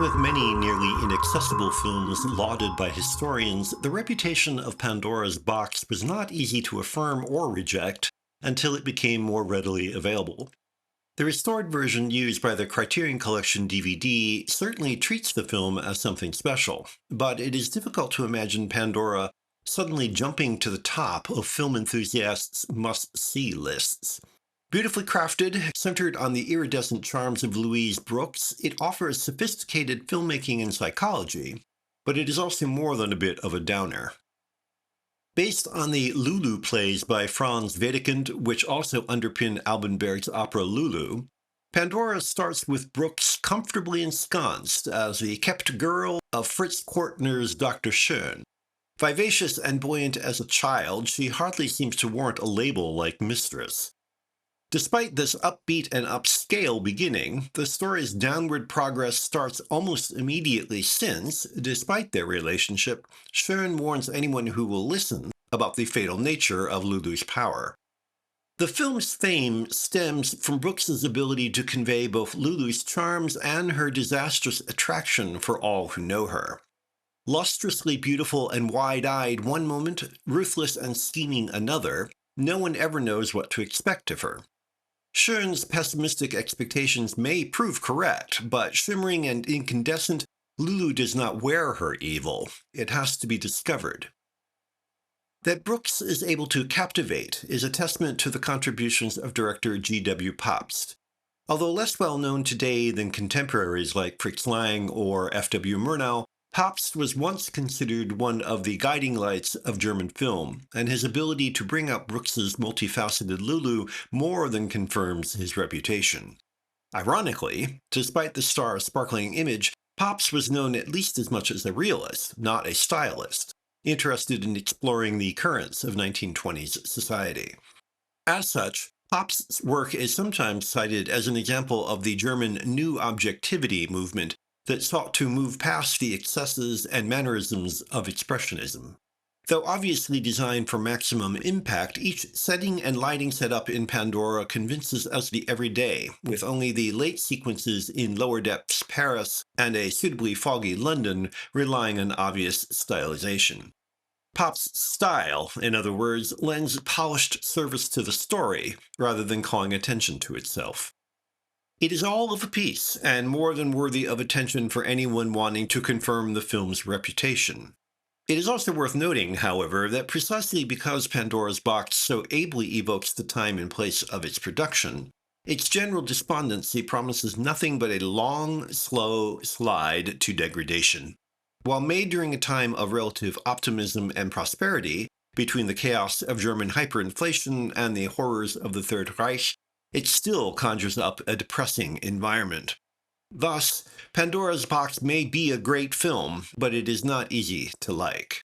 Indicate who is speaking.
Speaker 1: with many nearly inaccessible films lauded by historians, the reputation of Pandora's box was not easy to affirm or reject until it became more readily available. The restored version used by the Criterion Collection DVD certainly treats the film as something special, but it is difficult to imagine Pandora suddenly jumping to the top of film enthusiasts' must-see lists. Beautifully crafted, centered on the iridescent charms of Louise Brooks, it offers sophisticated filmmaking and psychology, but it is also more than a bit of a downer. Based on the Lulu plays by Frans Wedekind, which also underpin Alban Berg's opera Lulu, Pandora starts with Brooks comfortably ensconced as the kept girl of Fritz Kortner's Dr. Schön. Vivacious and buoyant as a child, she hardly seems to warrant a label like mistress. Despite this upbeat and upscale beginning, the story's downward progress starts almost immediately since, despite their relationship, Schön warns anyone who will listen about the fatal nature of Lulu's power. The film's fame stems from Brooks's ability to convey both Lulu's charms and her disastrous attraction for all who know her. Lustrously beautiful and wide-eyed one moment, ruthless and scheming another, no one ever knows what to expect of her. Schön's pessimistic expectations may prove correct, but shimmering and incandescent, Lulu does not wear her evil. It has to be discovered. That Brooks is able to captivate is a testament to the contributions of director G.W. Pabst. Although less well known today than contemporaries like Fritz Lang or F.W. Murnau, Pabst was once considered one of the guiding lights of German film, and his ability to bring out Brooks's multifaceted Lulu more than confirms his reputation. Ironically, despite the star's sparkling image, Pabst was known at least as much as a realist, not a stylist, interested in exploring the currents of 1920s society. As such, Pabst's work is sometimes cited as an example of the German New Objectivity movement that sought to move past the excesses and mannerisms of Expressionism. Though obviously designed for maximum impact, each setting and lighting setup in Pandora convinces us the everyday, with only the late sequences in lower depths Paris and a suitably foggy London relying on obvious stylization. Pabst's style, in other words, lends polished service to the story, rather than calling attention to itself. It is all of a piece, and more than worthy of attention for anyone wanting to confirm the film's reputation. It is also worth noting, however, that precisely because Pandora's box so ably evokes the time and place of its production, its general despondency promises nothing but a long, slow slide to degradation. While made during a time of relative optimism and prosperity, between the chaos of German hyperinflation and the horrors of the Third Reich, it still conjures up a depressing environment. Thus, Pandora's Box may be a great film, but it is not easy to like.